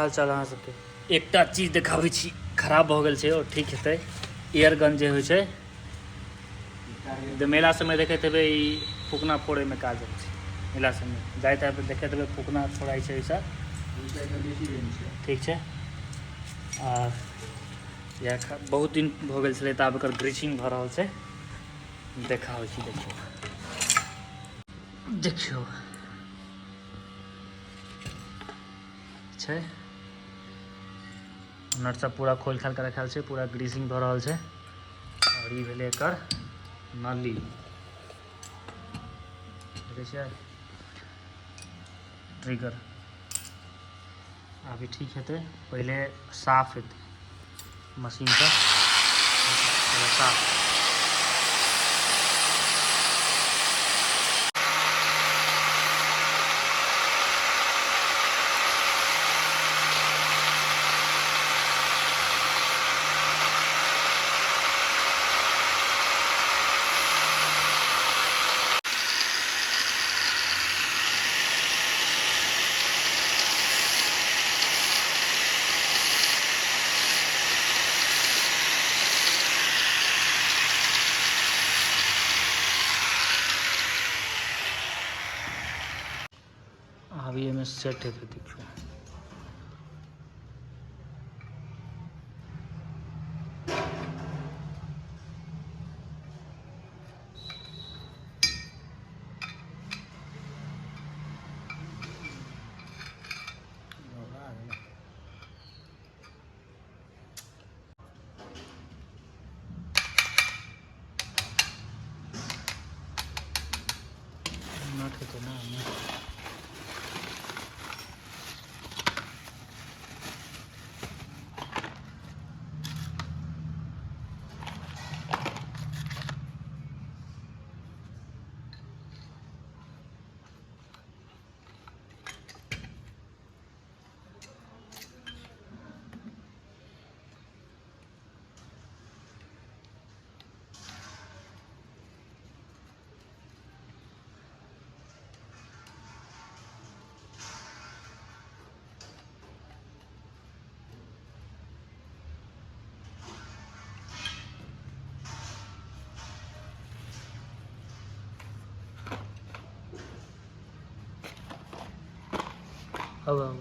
हाल चाल अहाँ सबके एकटा चीज देखाबै छी खराब भऽ गेल छै और ठीक हेतै। एयर गन जे होइ छै मेला सबमे देखैत हेबै ई फूकना फोड़ैमे काज होइ छै। मेला सबमे जाइत हेबै देखैत हेबै फूकना फोड़ाइ छै ईसब ठीक छै। आ इएह बहुत दिन भऽ गेल छलै तऽ आब एकर ग्रीसिंग भऽ रहल छै। देखाबै छी देखियौ छै नट सब पूरा खोलि खालि कऽ रखायल छै, पूरा ग्रीसिंग भऽ रहल छै। और ई भेलै एकर नली देखै छियै ट्रिगर। अभी ठीक हेतै, पहिले साफ हेतै मशीनसँ साफ। अभी एहिमे सेट हेतै देखियौ। नट हेतै ना होगा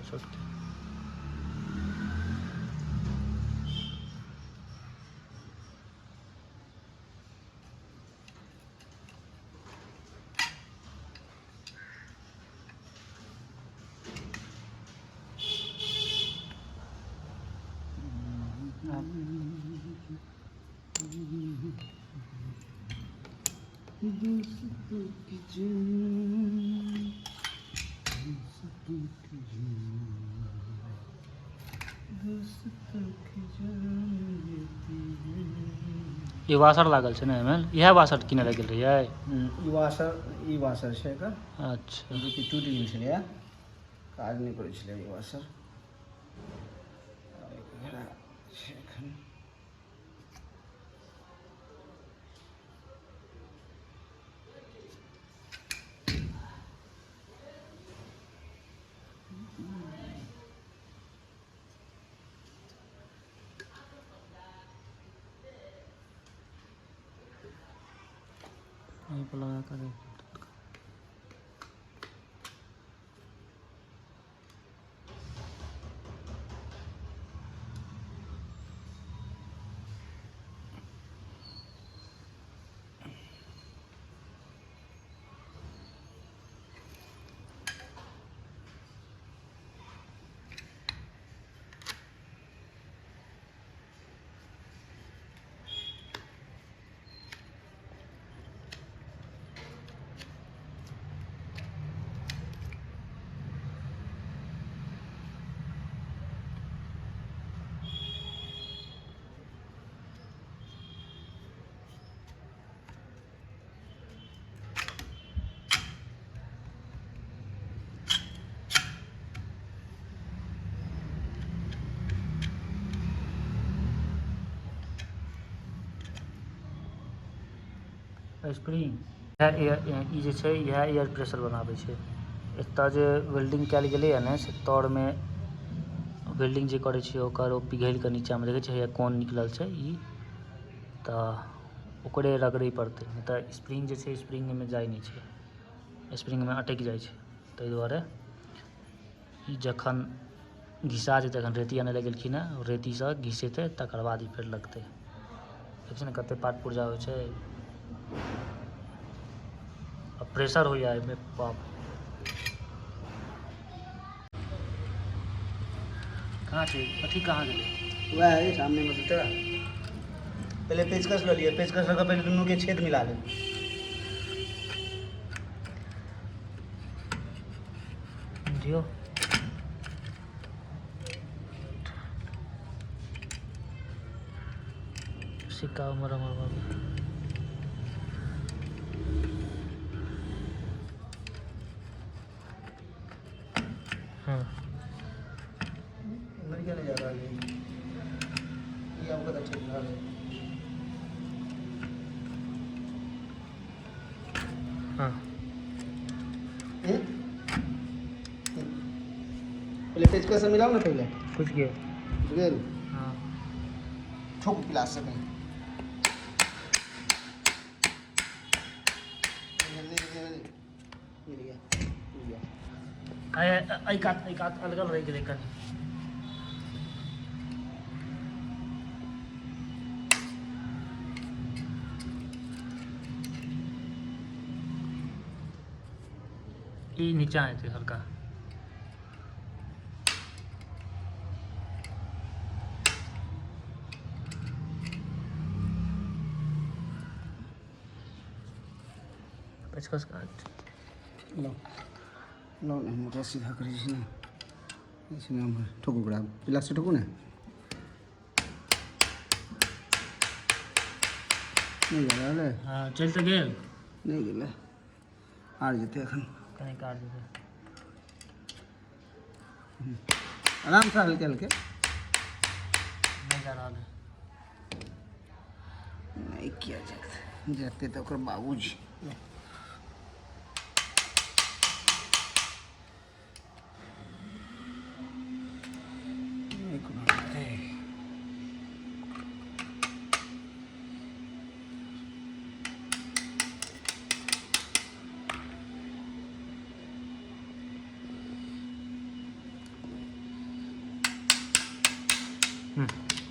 सब। ई वाशर लागल छै ने एहिमे, इएह वाशर किनै लए गेल रहियै। ई वाशर छै एकर। अच्छा जेकि टूटि गेल छलै, काज नहि करै छलै ई वाशर। एखन यहीं पर लगा कर स्प्रिंग ई जे छै इएह एयर प्रेशर बनाबै छै। एतऽ जे वेल्डिंग कयल गेलैए ने से तरमे वेल्डिंग जे करै छियै ओकर ओ पिघलि कऽ नीचाँमे देखै छियै कोन निकलल छै ई, तऽ ओकरे रगड़ै पड़तै, नहि तऽ स्प्रिंग जे छै स्प्रिंग एहिमे जाइ नहि छै, स्प्रिंगमे अटकि जाइ छै। ताहि दुआरे ई जखन घिसा जेतै, एखन रेती आनै लए गेलखिन हेँ, रेतीसँ घिसेतै तकर बाद ई फेर लगतै। ठीक छै ने, कतेक पार्ट पुर्जा होइ छै, आ प्रेशर होइए एहिमे बाप। कहाँ छै अथी, कहाँ गेलै? वह है सामने में दूसरा। पहले पेचकस ले लिया, पेचकस लगा पहले दोनों के छेद मिला ले। दियो सिक्का उमर बाबू। हाँ क्या नहीं जा रहा है ये आपका तो ठीक है। हाँ पहले पेचकस से मिलाओ ना पहले कुछ गया। गेल हाँ ठोक गिलास से कहीं मिल गया। एक आध अलग रह गेलै कनि। ई नीचा हेतै हल्का। पेचकस काट लो लो ना मोटा सीधा करी ना इसने हम ठोको बड़ा गिलास से ठोको ना नहीं गया ले। हाँ चल तऽ गेल, नहीं गेले आर जेते एखन कनि काट देबै। आराम से हल्के हल्के नहीं जा रहल है। नहीं किया जाते जाते तो ओकर बाबूजी नहीं कोनो बात है।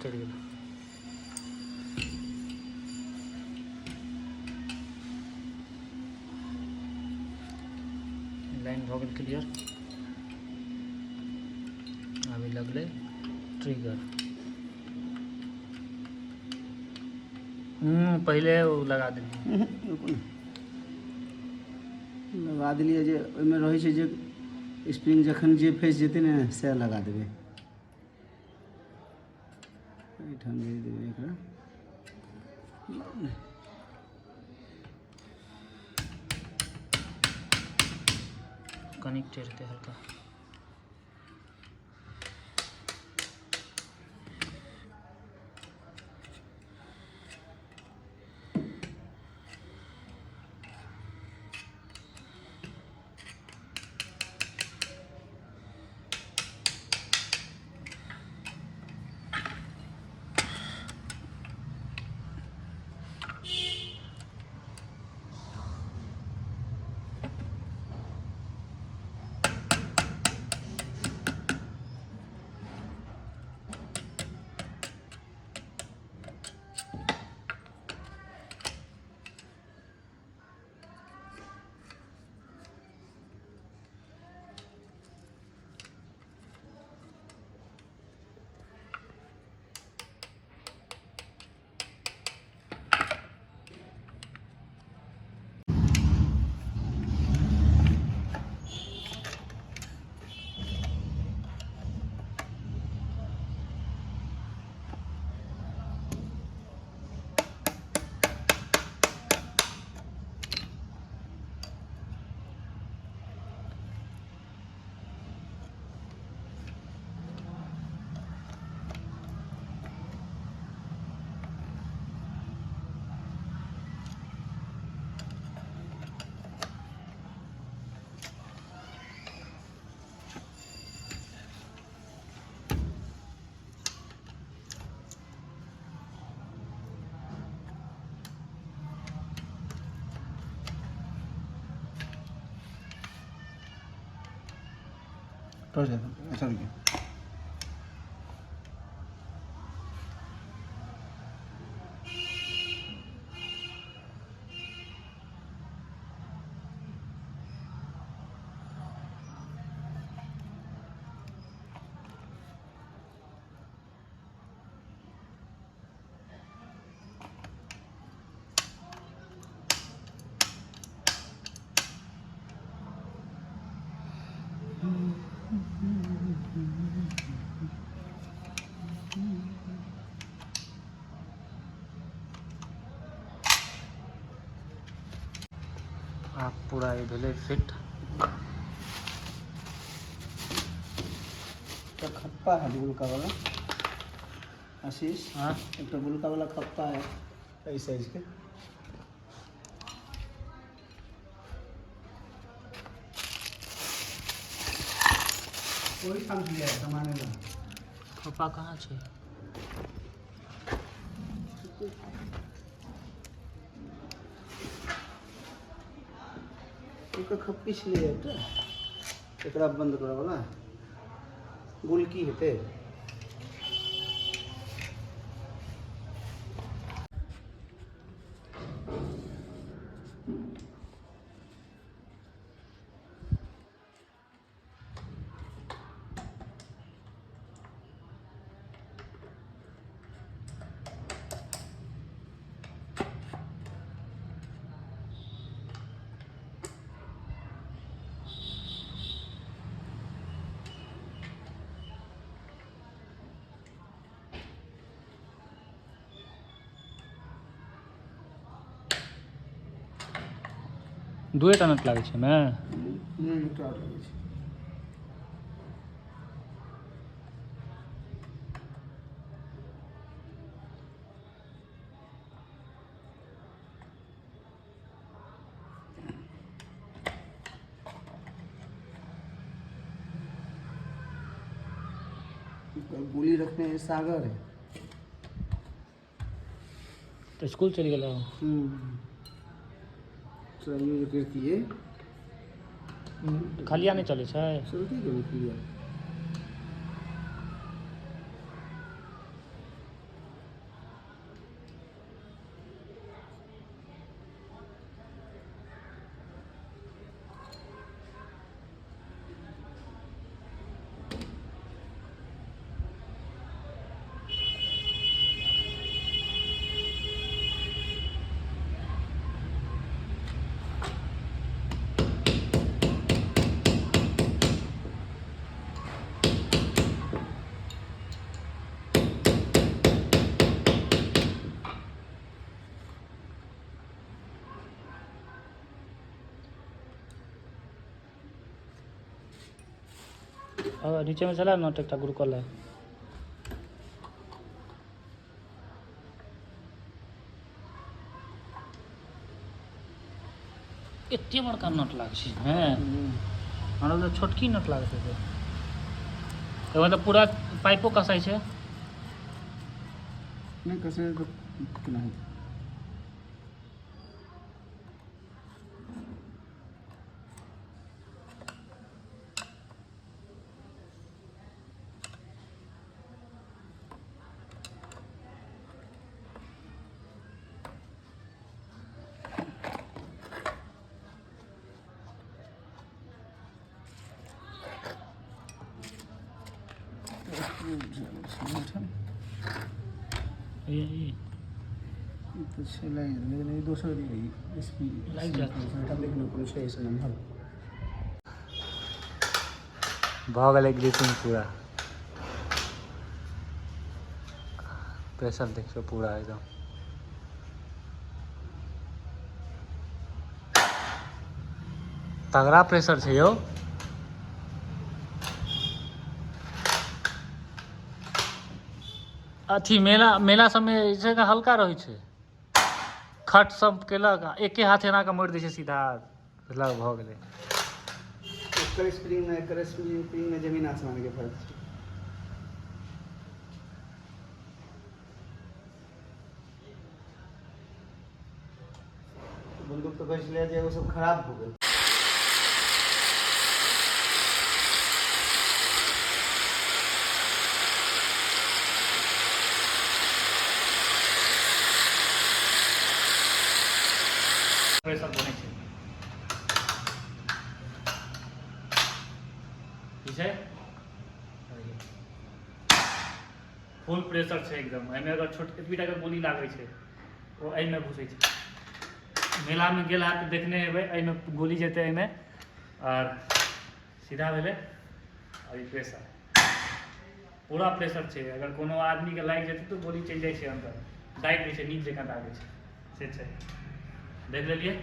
चल गेल। लाइन भऽ गेल क्लियर। अभी लगलै ट्रिगर। पहले वो लगा देलियै। रुकू ना लगा देलियै जे ओहिमे रहै छै जे स्प्रिंग जखन जे फँसि जेतै ने सएह लगा देबै। एहिठाम दे देबै एकरा कनेक्ट हेतै हल्का। टॉर्च है, अच्छा रुकिए। आप पूरा ये भेले फिट। तो खप्पा है बुलका वाला आशीष। हाँ एक तो बुलका वाला खप्पा है इस साइज के। कोई काम किया है सामान है ना। खप्पा कहाँ छे? एक खप्पी छलिए एकटा एकरा बंद करे वाला गुलकी हेते। दुएटा नट लागे छे ने। एकटा और लगे छै। गोली रखने हैं सागर है। तो स्कूल चली गेलो। चलिए जो करती है खालिया नहीं चले छे। चलती है क्लियर। और नीचे में चला नट एकटा गुरुकल है। एते बड़का नट लागे छे हैं। हमरा तो छोटकी नट लागत है। तो मतलब पूरा पाइपो कसाई छे। नहीं कसे तो नहीं। ये तो चला लेकिन ये 200 दी गई स्पीड लाइक जाता है। हम देखने को से ऐसे नंबर भ गेलै ग्रीसिंग पूरा। प्रेशर देखियो पूरा एकदम तगड़ा प्रेशर छे यो। अथी मेला सब में जे छै हल्का रहे छे। खट सब केलक एके हाथ एना के मोड़ दै छै सीधा लग भ गेलै। एकर स्प्रिंग में जमीन आसमान के फर्क है। बंदूक तो कैसे ले जाए वो सब खराब हो गए। ठीक है, फुल प्रेशर छै एकदम। एहिमे अगर छोट एतबीटा के गोली लागै छै ओ एहिमे घुसै छै। मेलामे गेल हैत तऽ देखने हेबै, एहिमे गोली जेतै एहिमे, और सीधा भेलै और ई प्रेशर पूरा प्रेशर छै। अगर कोनो आदमीके लागि जेतै तऽ गोली चलि जाइ छै अंदर, दागि दै छै, नीक जकाँ दागै छै, से छै। देख लेलिए।